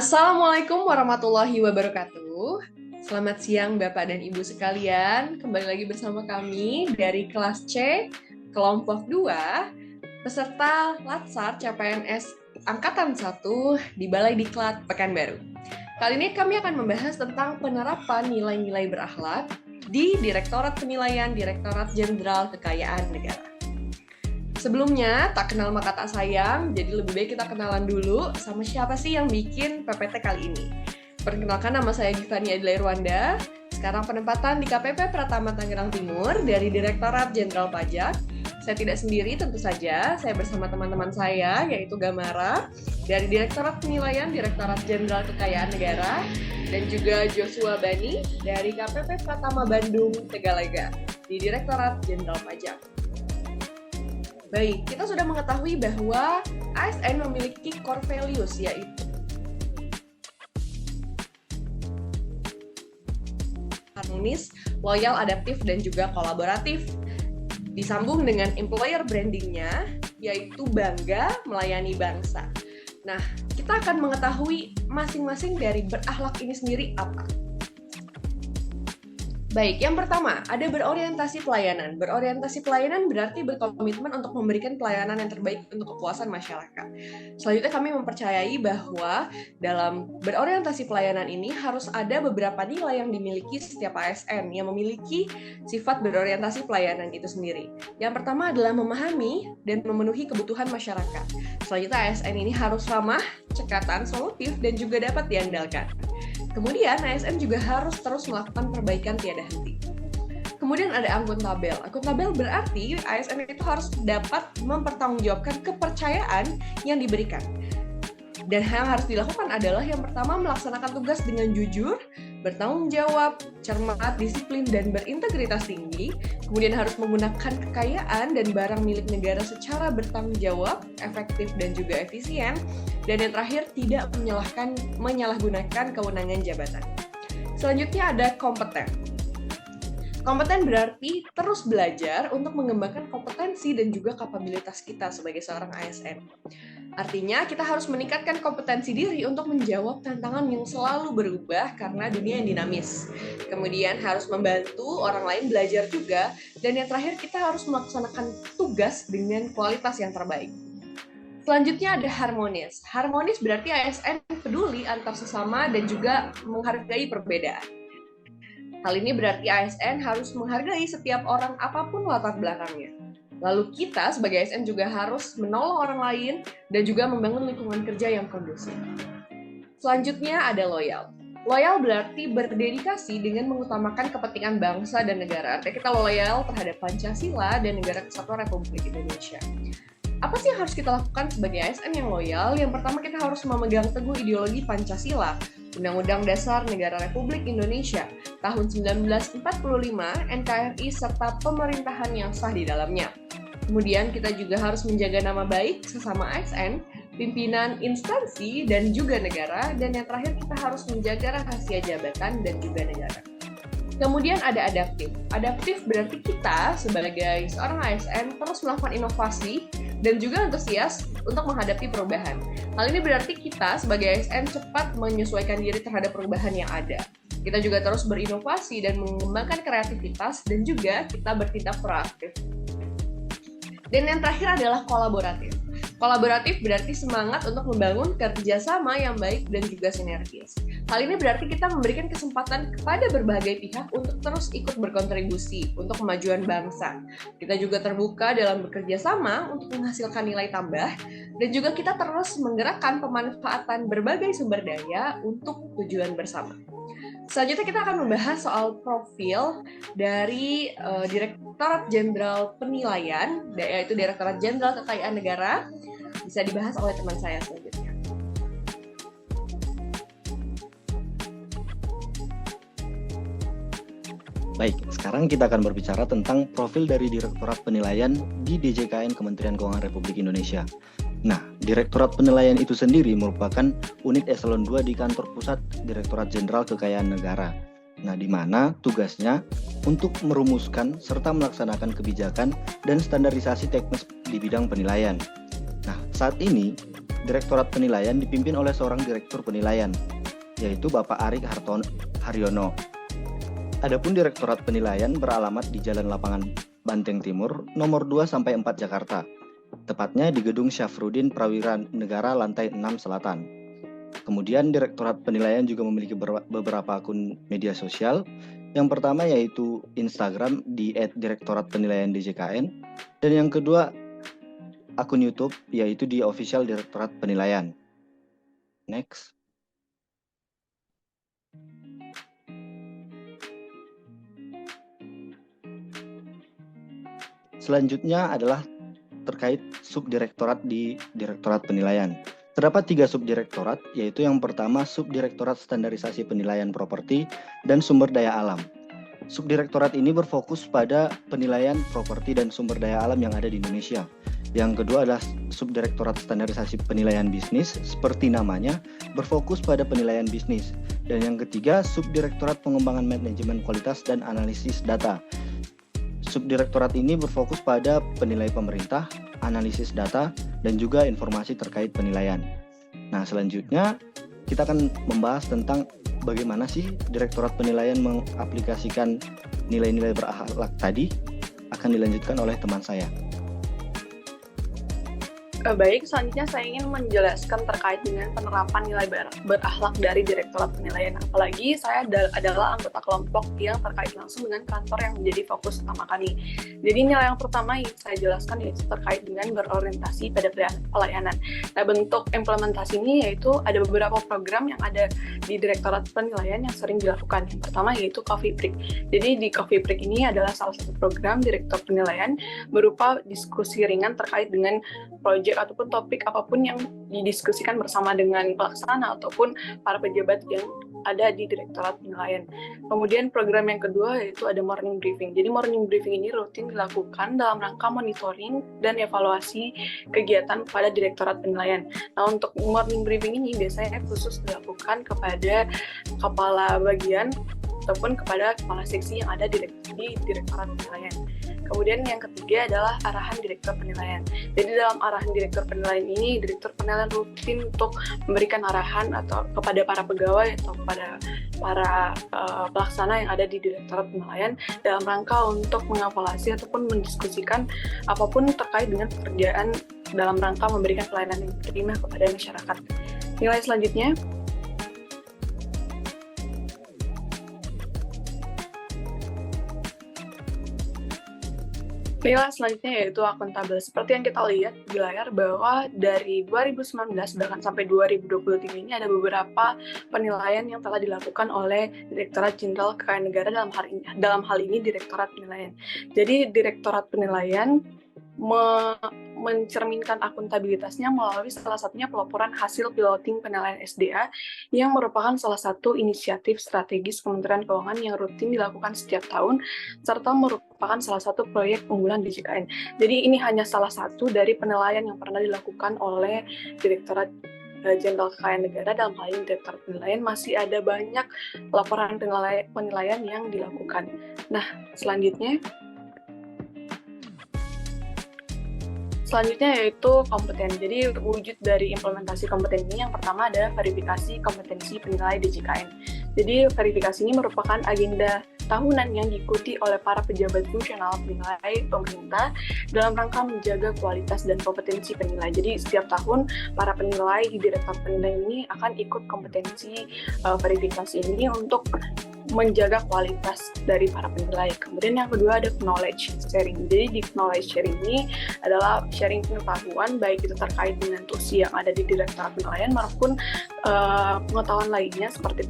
Assalamualaikum warahmatullahi wabarakatuh. Selamat siang Bapak dan Ibu sekalian. Kembali lagi bersama kami dari kelas C, kelompok 2, peserta Latsar CPNS Angkatan 1 di Balai Diklat Pekanbaru. Kali ini kami akan membahas tentang penerapan nilai-nilai berakhlak di Direktorat Penilaian Direktorat Jenderal Kekayaan Negara. Sebelumnya, tak kenal maka tak sayang, jadi lebih baik kita kenalan dulu sama siapa sih yang bikin PPT kali ini. Perkenalkan, nama saya Givani Adila Irwanda, sekarang penempatan di KPP Pratama Tangerang Timur dari Direktorat Jenderal Pajak. Saya tidak sendiri tentu saja, saya bersama teman-teman saya, yaitu Gamara, dari Direktorat Penilaian Direktorat Jenderal Kekayaan Negara, dan juga Joshua Bani, dari KPP Pratama Bandung Tegalega, di Direktorat Jenderal Pajak. Baik, kita sudah mengetahui bahwa ASN memiliki core values, yaitu harmonis, loyal, adaptif, dan juga kolaboratif. Disambung dengan employer brandingnya, yaitu bangga melayani bangsa. Nah, kita akan mengetahui masing-masing dari berakhlak ini sendiri apa. Baik, yang pertama, ada berorientasi pelayanan. Berorientasi pelayanan berarti berkomitmen untuk memberikan pelayanan yang terbaik untuk kepuasan masyarakat. Selanjutnya kami mempercayai bahwa dalam berorientasi pelayanan ini harus ada beberapa nilai yang dimiliki setiap ASN yang memiliki sifat berorientasi pelayanan itu sendiri. Yang pertama adalah memahami dan memenuhi kebutuhan masyarakat. Selanjutnya ASN ini harus ramah, cekatan, solutif, dan juga dapat diandalkan. Kemudian ASN juga harus terus melakukan perbaikan tiada henti. Kemudian ada akuntabel. Akuntabel berarti ASN itu harus dapat mempertanggungjawabkan kepercayaan yang diberikan. Dan yang harus dilakukan adalah yang pertama melaksanakan tugas dengan jujur, bertanggung jawab, cermat, disiplin, dan berintegritas tinggi. Kemudian harus menggunakan kekayaan dan barang milik negara secara bertanggung jawab, efektif, dan juga efisien. Dan yang terakhir, tidak menyalahgunakan kewenangan jabatan. Selanjutnya ada kompeten. Kompeten berarti terus belajar untuk mengembangkan kompetensi dan juga kapabilitas kita sebagai seorang ASN. Artinya, kita harus meningkatkan kompetensi diri untuk menjawab tantangan yang selalu berubah karena dunia yang dinamis. Kemudian harus membantu orang lain belajar juga. Dan yang terakhir, kita harus melaksanakan tugas dengan kualitas yang terbaik. Selanjutnya ada harmonis. Harmonis berarti ASN peduli antar sesama dan juga menghargai perbedaan. Hal ini berarti ASN harus menghargai setiap orang apapun latar belakangnya. Lalu kita sebagai ASN juga harus menolong orang lain dan juga membangun lingkungan kerja yang kondusif. Selanjutnya ada loyal. Loyal berarti berdedikasi dengan mengutamakan kepentingan bangsa dan negara. Artinya kita loyal terhadap Pancasila dan Negara Kesatuan Republik Indonesia. Apa sih yang harus kita lakukan sebagai ASN yang loyal? Yang pertama, kita harus memegang teguh ideologi Pancasila, Undang-Undang Dasar Negara Republik Indonesia tahun 1945, NKRI, serta pemerintahan yang sah di dalamnya. Kemudian kita juga harus menjaga nama baik sesama ASN, pimpinan instansi, dan juga negara. Dan yang terakhir, kita harus menjaga rahasia jabatan dan juga negara. Kemudian ada adaptif. Adaptif berarti kita sebagai seorang ASN terus melakukan inovasi dan juga antusias untuk menghadapi perubahan. Hal ini berarti kita sebagai ASN cepat menyesuaikan diri terhadap perubahan yang ada. Kita juga terus berinovasi dan mengembangkan kreativitas dan juga kita bertindak proaktif. Dan yang terakhir adalah kolaboratif. Kolaboratif berarti semangat untuk membangun kerjasama yang baik dan juga sinergis. Hal ini berarti kita memberikan kesempatan kepada berbagai pihak untuk terus ikut berkontribusi untuk kemajuan bangsa. Kita juga terbuka dalam bekerja sama untuk menghasilkan nilai tambah, dan juga kita terus menggerakkan pemanfaatan berbagai sumber daya untuk tujuan bersama. Selanjutnya kita akan membahas soal profil dari Direktorat Jenderal Penilaian, yaitu Direktorat Jenderal Kekayaan Negara. Bisa dibahas oleh teman saya selanjutnya. Baik, sekarang kita akan berbicara tentang profil dari Direktorat Penilaian di DJKN Kementerian Keuangan Republik Indonesia. Nah, Direktorat Penilaian itu sendiri merupakan unit eselon 2 di kantor pusat Direktorat Jenderal Kekayaan Negara. Nah, di mana tugasnya untuk merumuskan serta melaksanakan kebijakan dan standarisasi teknis di bidang penilaian. Nah, saat ini Direktorat Penilaian dipimpin oleh seorang Direktur Penilaian, yaitu Bapak Arik Haryono. Adapun Direktorat Penilaian beralamat di Jalan Lapangan Banteng Timur, nomor 2-4 Jakarta, tepatnya di Gedung Syafruddin Prawira Negara lantai 6 Selatan. Kemudian Direktorat Penilaian juga memiliki beberapa akun media sosial. Yang pertama yaitu Instagram di @direktoratpenilaian_djkn, dan yang kedua akun YouTube yaitu di official Direktorat Penilaian. Next. Selanjutnya adalah terkait subdirektorat di Direktorat Penilaian. Terdapat 3 subdirektorat, yaitu yang pertama Subdirektorat Standarisasi Penilaian Properti dan Sumber Daya Alam. Subdirektorat ini berfokus pada penilaian properti dan sumber daya alam yang ada di Indonesia. Yang kedua adalah Subdirektorat Standarisasi Penilaian Bisnis, seperti namanya, berfokus pada penilaian bisnis. Dan yang ketiga, Subdirektorat Pengembangan Manajemen Kualitas dan Analisis Data. Subdirektorat ini berfokus pada penilai pemerintah, analisis data, dan juga informasi terkait penilaian. Nah, selanjutnya kita akan membahas tentang bagaimana sih Direktorat Penilaian mengaplikasikan nilai-nilai berakhlak tadi. Akan dilanjutkan oleh teman saya. Baik, selanjutnya saya ingin menjelaskan terkait dengan penerapan nilai berakhlak dari Direktorat Penilaian. Apalagi saya adalah anggota kelompok yang terkait langsung dengan kantor yang menjadi fokus utama kami. Jadi nilai yang pertama yang saya jelaskan yaitu terkait dengan berorientasi pada pelayanan. Nah, bentuk implementasi ini yaitu ada beberapa program yang ada di Direktorat Penilaian yang sering dilakukan. Yang pertama yaitu Coffee Break. Jadi di Coffee Break ini adalah salah satu program Direktur Penilaian berupa diskusi ringan terkait dengan proyek ataupun topik apapun yang didiskusikan bersama dengan pelaksana ataupun para pejabat yang ada di Direktorat Penilaian. Kemudian program yang kedua yaitu ada morning briefing. Jadi morning briefing ini rutin dilakukan dalam rangka monitoring dan evaluasi kegiatan pada Direktorat Penilaian. Nah, untuk morning briefing ini biasanya khusus dilakukan kepada kepala bagian ataupun kepada kepala seksi yang ada di Direktorat Penilaian. Kemudian yang ketiga adalah arahan Direktur Penilaian. Jadi dalam arahan Direktur Penilaian ini, Direktur Penilaian rutin untuk memberikan arahan atau kepada para pegawai atau kepada para pelaksana yang ada di Direktorat Penilaian dalam rangka untuk mengevaluasi ataupun mendiskusikan apapun terkait dengan pekerjaan dalam rangka memberikan pelayanan yang diterima kepada masyarakat. Nilai selanjutnya, nilai selanjutnya yaitu akuntabel. Seperti yang kita lihat di layar bahwa dari 2019 bahkan sampai 2023 ini ada beberapa penilaian yang telah dilakukan oleh Direktorat Jenderal Kekayaan Negara dalam hal ini Direktorat Penilaian. Jadi Direktorat Penilaian mencerminkan akuntabilitasnya melalui salah satunya pelaporan hasil piloting penilaian SDA yang merupakan salah satu inisiatif strategis Kementerian Keuangan yang rutin dilakukan setiap tahun serta merupakan salah satu proyek unggulan DJKN. Jadi ini hanya salah satu dari penilaian yang pernah dilakukan oleh Direktorat Jenderal Kekayaan Negara dalam hal ini Direktorat Penilaian. Masih ada banyak laporan penilaian yang dilakukan. Nah, selanjutnya yaitu kompeten. Jadi wujud dari implementasi kompeten ini yang pertama adalah verifikasi kompetensi penilai DJKN. Jadi verifikasi ini merupakan agenda tahunan yang diikuti oleh para pejabat fungsional penilai pemerintah dalam rangka menjaga kualitas dan kompetensi penilai. Jadi setiap tahun para penilai di Direktorat Penilaian ini akan ikut kompetensi verifikasi ini untuk menjaga kualitas dari para penilai. Kemudian yang kedua ada knowledge sharing. Jadi di knowledge sharing ini adalah sharing pengetahuan baik itu terkait dengan tusi yang ada di Direktorat Penilaian maupun pengetahuan lainnya seperti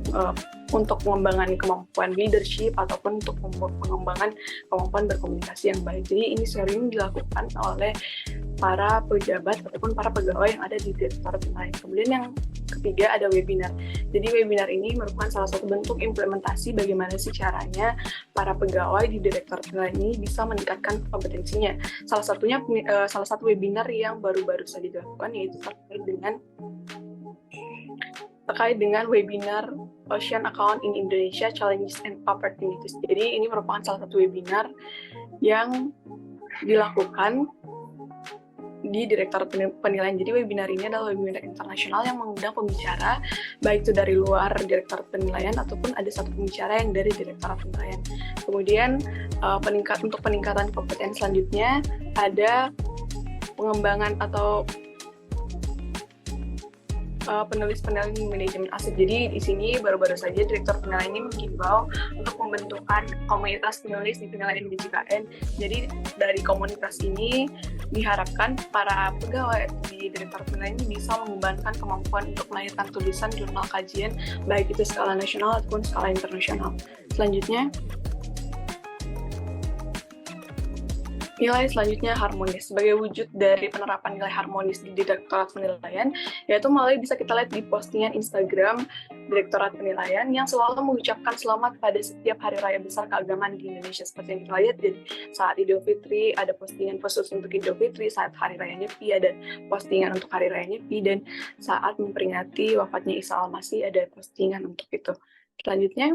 untuk pengembangan kemampuan leadership ataupun untuk pengembangan kemampuan berkomunikasi yang baik. Jadi ini sering dilakukan oleh para pejabat ataupun para pegawai yang ada di Direktorat Penilaian. Kemudian yang ketiga ada webinar. Jadi webinar ini merupakan salah satu bentuk implementasi bagaimana sih caranya para pegawai di Direktorat Penilaian ini bisa meningkatkan kompetensinya. Salah satu webinar yang baru-baru saja dilakukan yaitu terkait dengan webinar Ocean Account in Indonesia Challenges and Opportunities. Jadi ini merupakan salah satu webinar yang dilakukan di Direktorat Penilaian. Jadi webinar ini adalah webinar internasional yang mengundang pembicara, baik itu dari luar Direktorat Penilaian ataupun ada satu pembicara yang dari Direktorat Penilaian. Kemudian untuk peningkatan kompetensi selanjutnya ada pengembangan atau penulis penilaian manajemen aset. Jadi di sini baru-baru saja Direktur Penilaian ini menghimbau untuk pembentukan komunitas penulis di penilaian DJKN. Jadi dari komunitas ini diharapkan para pegawai di Direktur Penilaian ini bisa mengembangkan kemampuan untuk melahirkan tulisan jurnal kajian baik itu skala nasional ataupun skala internasional. Selanjutnya, nilai selanjutnya harmonis. Sebagai wujud dari penerapan nilai harmonis di Direktorat Penilaian, yaitu melalui bisa kita lihat di postingan Instagram Direktorat Penilaian yang selalu mengucapkan selamat pada setiap hari raya besar keagamaan di Indonesia. Seperti yang kita lihat, jadi saat Idul Fitri ada postingan khusus untuk Idul Fitri, saat Hari Raya Nyepi ada postingan untuk Hari Raya Nyepi, dan saat memperingati wafatnya Isa Al-Masih ada postingan untuk itu. Selanjutnya,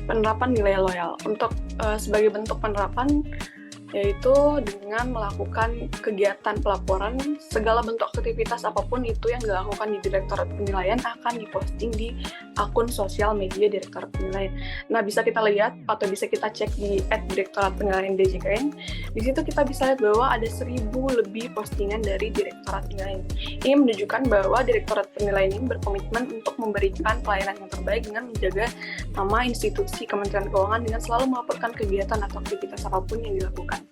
penerapan nilai loyal. Untuk sebagai bentuk penerapan yaitu dengan melakukan kegiatan pelaporan segala bentuk aktivitas apapun itu yang dilakukan di Direktorat Penilaian akan diposting di akun sosial media Direktorat Penilaian. Nah, bisa kita lihat atau bisa kita cek di @Direktorat Penilaian DJKN. Di situ kita bisa lihat bahwa ada 1000 lebih postingan dari Direktorat Penilaian. Ini menunjukkan bahwa Direktorat Penilaian ini berkomitmen untuk memberikan pelayanan yang terbaik dengan menjaga nama institusi Kementerian Keuangan dengan selalu melaporkan kegiatan atau aktivitas apapun yang dilakukan.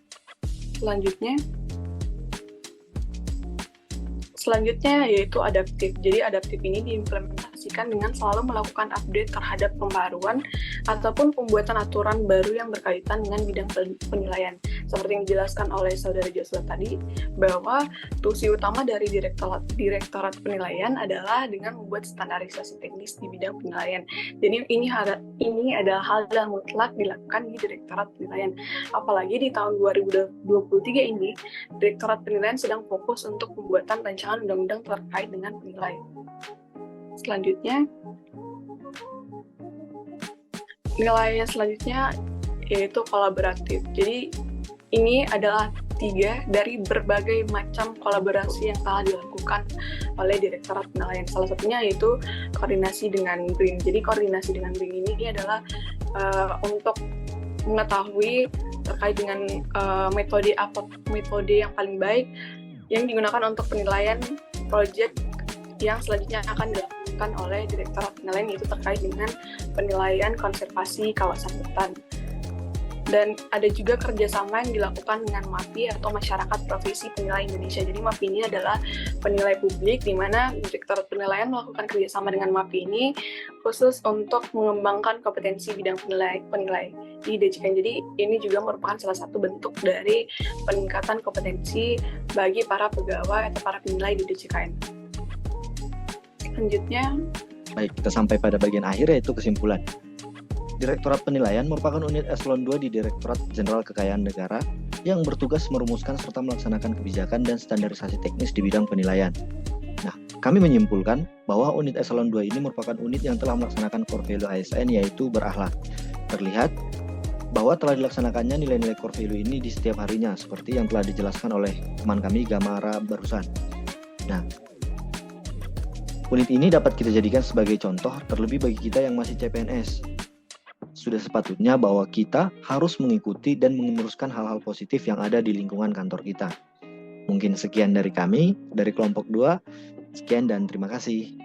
Selanjutnya yaitu adaptif. Jadi adaptif ini diimplementasikan dengan selalu melakukan update terhadap pembaruan ataupun pembuatan aturan baru yang berkaitan dengan bidang penilaian. Seperti yang dijelaskan oleh Saudara Joshua tadi, bahwa tusi utama dari Direktorat Penilaian adalah dengan membuat standarisasi teknis di bidang penilaian. Jadi ini adalah hal yang mutlak dilakukan di Direktorat Penilaian. Apalagi di tahun 2023 ini, Direktorat Penilaian sedang fokus untuk pembuatan rancangan undang-undang terkait dengan penilaian. Selanjutnya, nilai yang selanjutnya yaitu kolaboratif. Jadi ini adalah 3 dari berbagai macam kolaborasi yang telah dilakukan oleh Direktorat Penilaian. Salah satunya yaitu koordinasi dengan BRIN. Jadi koordinasi dengan BRIN ini adalah untuk mengetahui terkait dengan metode yang paling baik yang digunakan untuk penilaian proyek yang selanjutnya akan dilakukan oleh Direktorat Penilaian, yaitu terkait dengan penilaian konservasi kawasan hutan. Dan ada juga kerjasama yang dilakukan dengan MAPI atau Masyarakat Profesi Penilai Indonesia. Jadi MAPI ini adalah penilai publik, di mana Direktorat Penilaian melakukan kerjasama dengan MAPI ini khusus untuk mengembangkan kompetensi bidang penilai di DJKN. Jadi ini juga merupakan salah satu bentuk dari peningkatan kompetensi bagi para pegawai atau para penilai di DJKN. Selanjutnya, Baik, kita sampai pada bagian akhir yaitu kesimpulan. Direktorat Penilaian merupakan unit eselon 2 di Direktorat Jenderal Kekayaan Negara yang bertugas merumuskan serta melaksanakan kebijakan dan standarisasi teknis di bidang penilaian. Nah, kami menyimpulkan bahwa unit eselon 2 ini merupakan unit yang telah melaksanakan core value ASN, yaitu berakhlak. Terlihat bahwa telah dilaksanakannya nilai-nilai core value ini di setiap harinya, seperti yang telah dijelaskan oleh teman kami Gamara barusan. Nah, unit ini dapat kita jadikan sebagai contoh, terlebih bagi kita yang masih CPNS. Sudah sepatutnya bahwa kita harus mengikuti dan meneruskan hal-hal positif yang ada di lingkungan kantor kita. Mungkin sekian dari kami, dari kelompok 2. Sekian dan terima kasih.